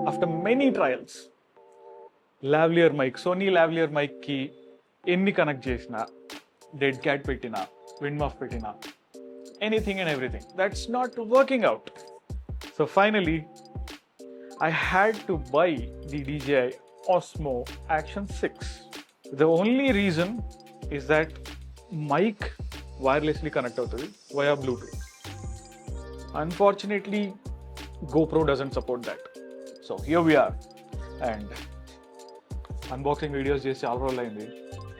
after many trials, lavalier mic, Sony lavalier mic ki ఎన్ని connect చేసినా, dead cat పెట్టినా, wind మఫ్ పెట్టినా, anything and everything, that's not working out. So finally I had to buy the DJI Osmo Action 6. The only reason is that mic wirelessly connect అవుతుంది via Bluetooth. Unfortunately GoPro doesn't support that. So here we are, and unboxing videos చేసి చాలా రోజులు అయింది,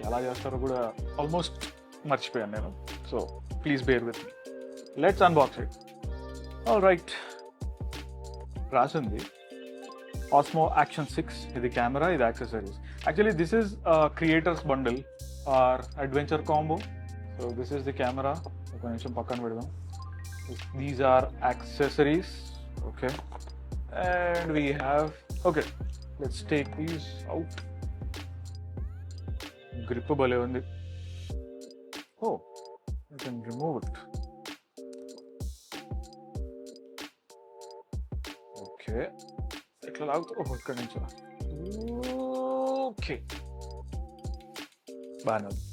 ఎలా చేస్తారో కూడా almost మర్చిపోయాను నేను. So please bear with me, let's unbox it. All right, రాసింది Osmo Action 6, ఇది కెమెరా, ఇది accessories. Actually this is creators bundle or adventure combo. So this is the camera, ఒక నిమిషం పక్కన పెడదాం. These are accessories, okay. And we have, okay, let's take these out. Grip భలే ఉంది. Oh, you can remove it. Okay, ఇట్లా లాగుతా ఒక్క నిమిషం. ఓకే, బాగానే ఉంది.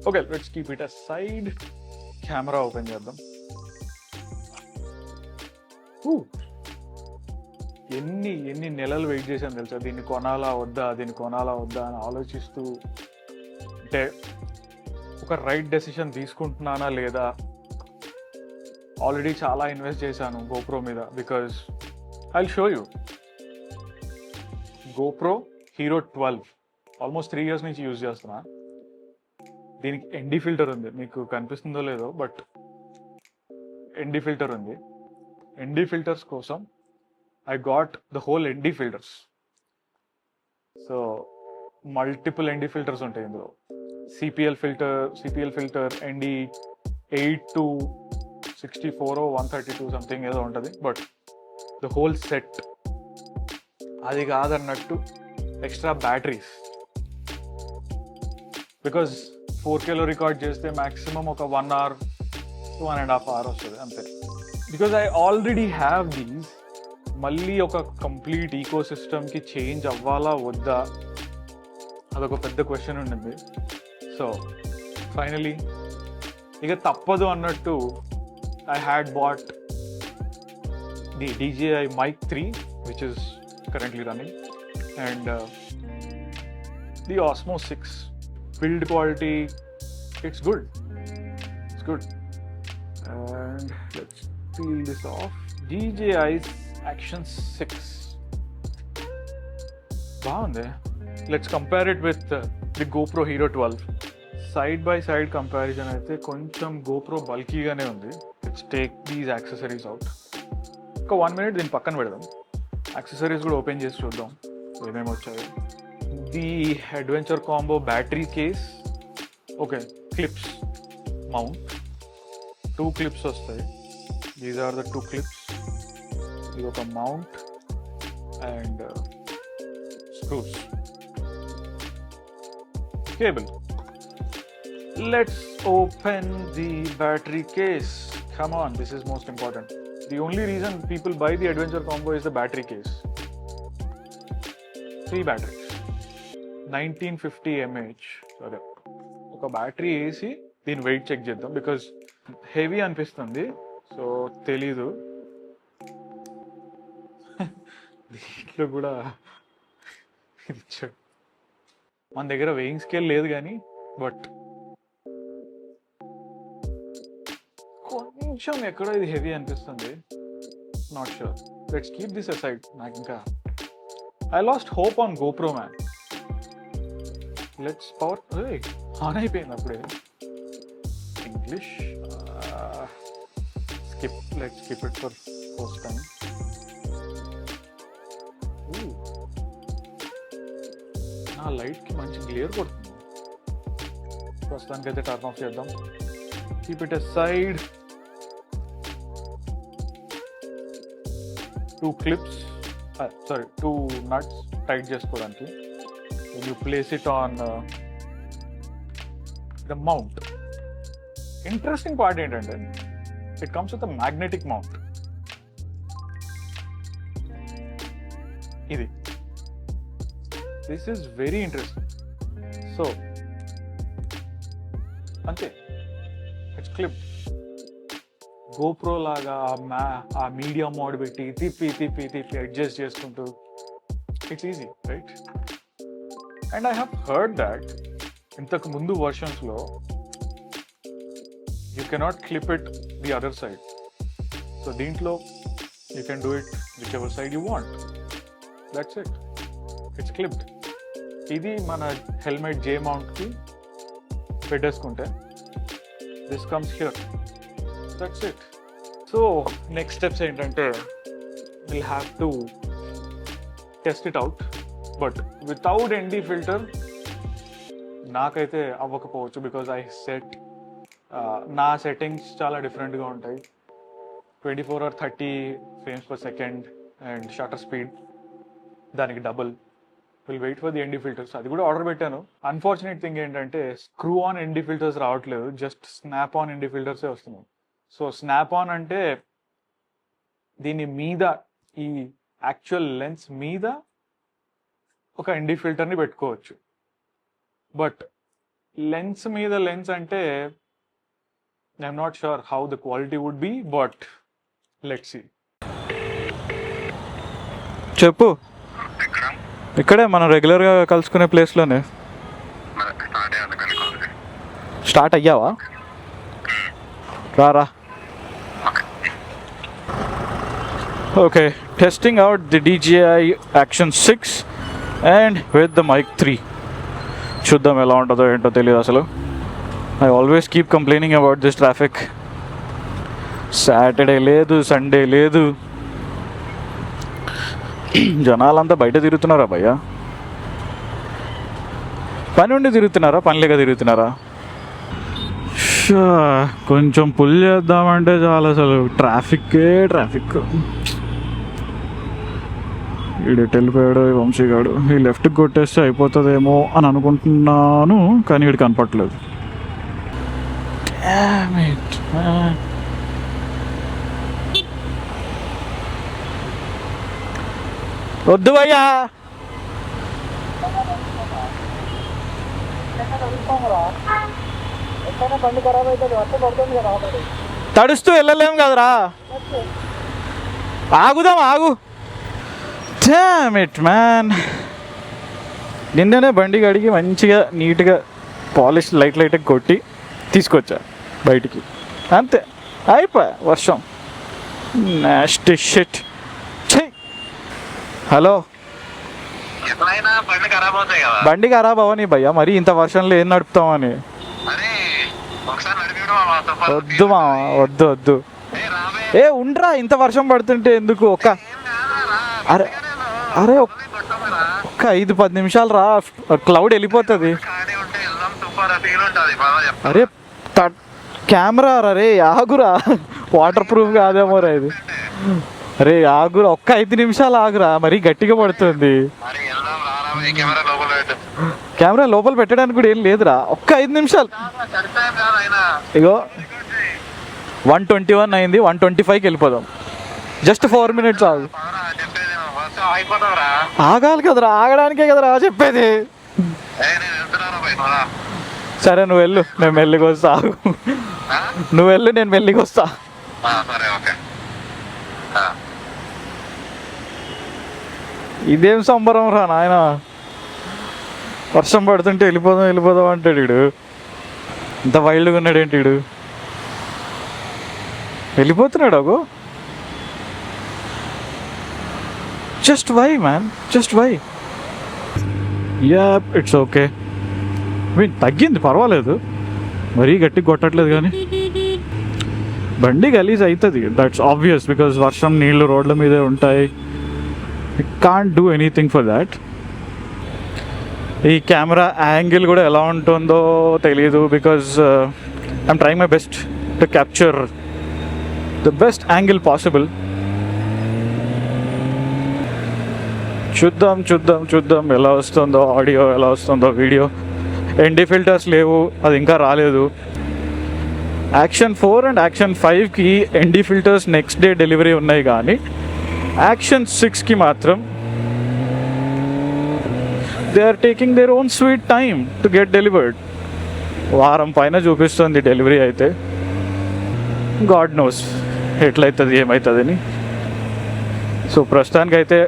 Okay, let's keep it aside. Camera open చేద్దాం. ఎన్ని నెలలు వెయిట్ చేశాను తెలుసా, దీన్ని కొనాలా వద్దా అని ఆలోచిస్తూ, అంటే ఒక రైట్ డెసిషన్ తీసుకుంటున్నానా లేదా. ఆల్రెడీ చాలా ఇన్వెస్ట్ చేశాను GoPro మీద, because I'll show you. GoPro Hero 12 almost 3 years నుంచి యూజ్ చేస్తున్నా. దీనికి ND ఫిల్టర్ ఉంది, మీకు కనిపిస్తుందో లేదో, బట్ ND ఫిల్టర్ ఉంది. ND ఫిల్టర్స్ కోసం I got the whole ND filters. So multiple ND filters ఉంటాయి ఇందులో. CPL filter ND 8 to 64 or 132 something ఏదో ఉంటుంది, బట్ ద హోల్ సెట్. అది కాదన్నట్టు ఎక్స్ట్రా బ్యాటరీస్, బికాజ్ 4Kలో రికార్డ్ చేస్తే మ్యాక్సిమం ఒక 1 hour to 1.5 hours వస్తుంది అంతే. Because I already have these. మళ్ళీ ఒక కంప్లీట్ ఈకో సిస్టమ్కి చేంజ్ అవ్వాలా వద్దా, అదొక పెద్ద క్వశ్చన్ ఉండింది. సో ఫైనలీ ఇక తప్పదు అన్నట్టు I had bat the DJI Mic 3, which is currently running, and the Osmo 6. Build quality, it's good. And let's peel this off. DJI's Action 6 బాగుంది. Let's compare it with the GoPro Hero 12. Side by side comparison అయితే కొంచెం GoPro బల్కీగానే ఉంది. Let's take these accessories out. ఒక 1 minute దీన్ని పక్కన పెడదాం, accessories కూడా open చేసి చూద్దాం ఏమేమి వచ్చాయి. The adventure combo battery case, okay, clips, mount, 2 clips వస్తాయి. These are the 2 clips. ఇది ఒక mount and screws, cable. Let's open the battery case. Come on, this is most important. The only reason people buy the adventure combo is the battery case. 3 batteries, 1950 mAh. అదే, ఒక battery వేసి దీని weight check చేద్దాం, because heavy అనిపిస్తుంది. So తెలీదు, దీంట్లో కూడా ఇచ్చాడు. మన దగ్గర వెయింగ్ స్కేల్ లేదు కానీ, బట్ కొంచెం ఎక్కడో ఇది హెవీ అనిపిస్తుంది. Not sure, let's keep this aside. నాకు ఇంకా I last hope on GoPro, man. Let's power on అయిపోయింది అప్పుడే. English skip, let's skip it for first time. నా లైట్కి మంచి గ్లేర్ కొడుతుంది. ప్రస్తుతానికి అయితే టర్న్ ఆఫ్ చేద్దాం. Keep it aside. 2 clips, sorry, 2 nuts tight చేసుకోవడానికి. When you place it on the mount. Interesting part ఏంటంటే, it comes with a magnetic mount. ఇది. This is very interesting. So అంతే, ఇట్స్ క్లిప్. గోప్రో లాగా ఆ media mode పెట్టి తిప్పి adjust చేసుకుంటూ, it's easy right. And I have heard that ఇంతకు ముందు వర్షన్స్లో you cannot clip it the other side. So దీంట్లో you can do it which ever side you want. That's it, it's clipped. ఇది మన helmet J మౌంట్కి పెట్టేసుకుంటే this comes here. That's it. So next steps ఏంటంటే will have to test it out. But without ND filter నాకైతే అవ్వకపోవచ్చు, because I set నా settings చాలా డిఫరెంట్గా ఉంటాయి. 24 or 30 frames per second and shutter speed దానికి double. Will wait for the ND filters. అది కూడా ఆర్డర్ పెట్టాను. అన్ఫార్చునేట్ థింగ్ ఏంటంటే స్క్రూ ఆన్ ND ఫిల్టర్స్ రావట్లేదు, జస్ట్ స్నాప్ ఆన్ ND ఫిల్టర్సే వస్తున్నాయి. సో స్నాప్ ఆన్ అంటే దీని మీద, ఈ యాక్చువల్ లెన్స్ మీద ఒక ND ఫిల్టర్ని పెట్టుకోవచ్చు. బట్ లెన్స్ మీద లెన్స్ అంటే I'm not sure how the quality would be, but let's see. చెప్పు. ఇక్కడే మనం రెగ్యులర్గా కలుసుకునే ప్లేస్లోనే. స్టార్ట్ అయ్యావా? రారా. Okay, testing out the DJI Action 6 and with the mic 3. చూద్దాం ఎలా ఉంటుందో ఏంటో తెలియదు అసలు. I always keep complaining about this traffic. Saturday లేదు, సండే లేదు, జనాలంతా బయట తిరుగుతున్నారా భయ్యా? పని ఉండి తిరుగుతున్నారా, పని లేక తిరుగుతున్నారా? కొంచెం పుల్ చేద్దామంటే చాలా అసలు ట్రాఫిక్. వీడు వెళ్ళిపోయాడు వంశీగాడు. ఈ లెఫ్ట్కి కొట్టేస్తే అయిపోతుందేమో అని అనుకుంటున్నాను, కానీ వీడు కనపట్లేదు. వద్దు భయ్యా. తడుస్తూ వెళ్ళలేము కదరా. ఆగు. Damn it, man. నిన్ననే బండి కడిగి మంచిగా నీట్గా పాలిష్ లైట్ కొట్టి తీసుకొచ్చా బయటికి, అంతే అయిపోయా. వర్షం నాస్టీ షిట్. హలో, బండి ఖరాబ్ అవని భయ్యా, మరి ఇంత వర్షంలో ఏం నడుపుతామని. వద్దు మా వద్దు. ఏ ఉండ్రా, ఇంత వర్షం పడుతుంటే ఎందుకు? అరే ఒక్క 5-10 నిమిషాలు రా, క్లౌడ్ వెళ్ళిపోతుంది. అరే కెమెరా రే, ఆగురా. వాటర్ ప్రూఫ్ కాదేమో రా ఇది. అరే ఆగురా, ఒక్క 5 నిమిషాలు ఆగురా, మరీ గట్టిగా పడుతుంది. కెమెరా లోపల పెట్టడానికి కూడా ఏం లేదురా, ఒక్క 5 నిమిషాలు. ఇగో 121 అయింది, 125కి వెళ్ళిపోదాం. జస్ట్ 4 minutes ఆగు. ఆగాలి కదరా, ఆగడానికే కదరా చెప్పేది. సరే నువ్వు వెళ్ళు, నేను మెల్లికి వస్తా. ఆగు, నువ్వు వెళ్ళు, నేను మెల్లికి వస్తా. ఇదేం సంబరం రా నాయన, వర్షం పడుతుంటే వెళ్ళిపోదాం అంటాడు వీడు. ఇంత వైల్డ్గా ఉన్నాడు ఏంటి వీడు? వెళ్ళిపోతున్నాడు. అగో just why man, just why. Yep it's okay, తగ్గింది, పర్వాలేదు, మరీ గట్టిగా కొట్టట్లేదు. కానీ బండి గలీజ్ అవుతుంది, దట్స్ ఆబ్వియస్, బికాజ్ వర్షం నీళ్ళు రోడ్ల మీదే ఉంటాయి. I can't do anything for that. ఈ కెమెరా యాంగిల్ కూడా ఎలా ఉంటుందో తెలియదు, because I'm trying my best to capture the best angle possible. చూద్దాం ఎలా వస్తుందో ఆడియో, ఎలా వస్తుందో వీడియో. ND ఫిల్టర్స్ లేవు, అది ఇంకా రాలేదు. Action 4 అండ్ Action 5కి ND filters next day delivery ఉన్నాయి, కానీ Action 6కి మాత్రం they are taking their own sweet time to get delivered. వారం పైన చూపిస్తుంది డెలివరీ అయితే. గాడ్ నోస్ ఎట్లయితుంది ఏమవుతుందని. సో ప్రస్తుతానికైతే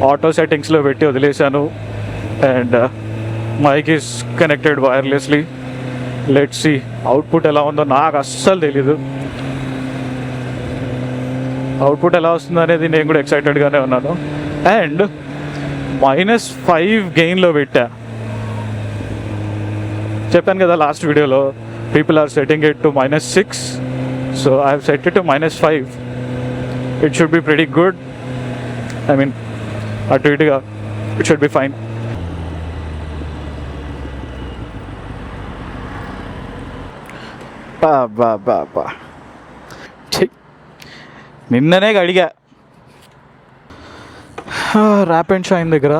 ఆటో సెట్టింగ్స్లో పెట్టి వదిలేశాను. And mic is connected wirelessly. Let's see output ఎలా ఉందో. నాకు అస్సలు తెలీదు అవుట్పుట్ ఎలా వస్తుంది అనేది. నేను కూడా ఎక్సైటెడ్గానే ఉన్నాను. అండ్ -5 గెయిన్లో పెట్టా. చెప్పాను కదా లాస్ట్ వీడియోలో, people are setting it to -6. So I have set it to -5. It should be pretty good. I mean అటు ఇటుగా ఇట్ షుడ్ బి ఫైన్. బా నిన్ననే అడిగా ర్యాప్ అండ్ షైన్ దగ్గర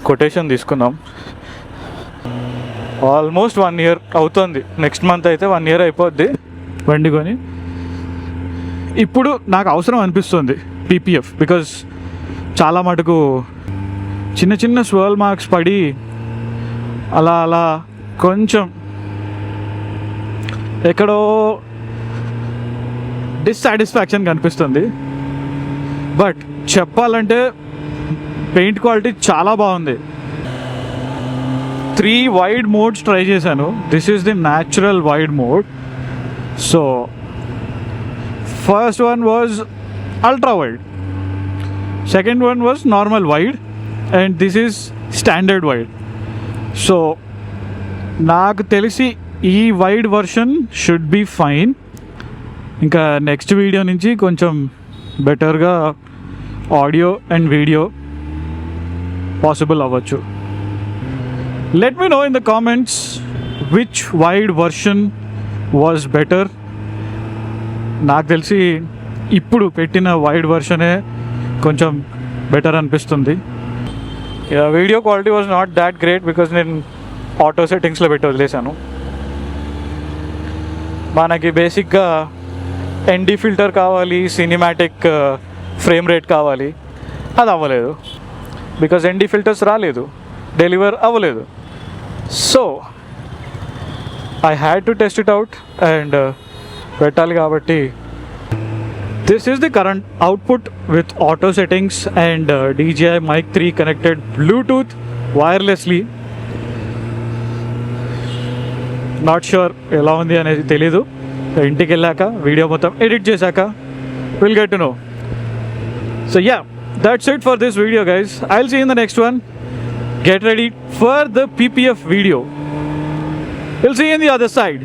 కొటేషన్ తీసుకున్నాం. ఆల్మోస్ట్ 1 year అవుతుంది. నెక్స్ట్ మంత్ అయితే 1 year అయిపోద్ది బండి కొని. ఇప్పుడు నాకు అవసరం అనిపిస్తుంది పీపీఎఫ్. బికాజ్ చాలా మటుకు చిన్న చిన్న స్వర్ల్ మార్క్స్ పడి అలా కొంచెం ఎక్కడో డిస్సాటిస్ఫాక్షన్ కనిపిస్తుంది. బట్ చెప్పాలంటే పెయింట్ క్వాలిటీ చాలా బాగుంది. 3 వైడ్ మోడ్స్ ట్రై చేశాను. This is the natural wide mode. So first one was ultra wide, second one was normal wide, and this is standard wide. So నాకు తెలిసి ఈ wide version should be fine. ఇంకా next video నుంచి కొంచెం బెటర్గా audio and video possible అవ్వచ్చు. Let me know in the comments which wide version was better. నాకు తెలిసి ఇప్పుడు పెట్టిన వైడ్ వర్షనే కొంచెం బెటర్ అనిపిస్తుంది. Video quality was not that great because నేను ఆటో సెట్టింగ్స్లో పెట్టి వదిలేశాను. మనకి బేసిక్గా ఎన్డి ఫిల్టర్ కావాలి, సినిమాటిక్ ఫ్రేమ్ రేట్ కావాలి. అది అవ్వలేదు బికాజ్ ఎన్డి ఫిల్టర్స్ రాలేదు, డెలివర్ అవ్వలేదు. So I had to test it out and పెట్టాలి. కాబట్టి this is the current output with auto settings and DJI Mic 3 connected Bluetooth wirelessly. Not sure ఎలా ఉంది అనేది తెలీదు. ఇంటికి వెళ్ళాక వీడియో మొత్తం ఎడిట్ చేశాక will get to know. So yeah, that's it for this video, guys. I'll see you in the next one. Get ready for the PPF video. We'll see you in the other side.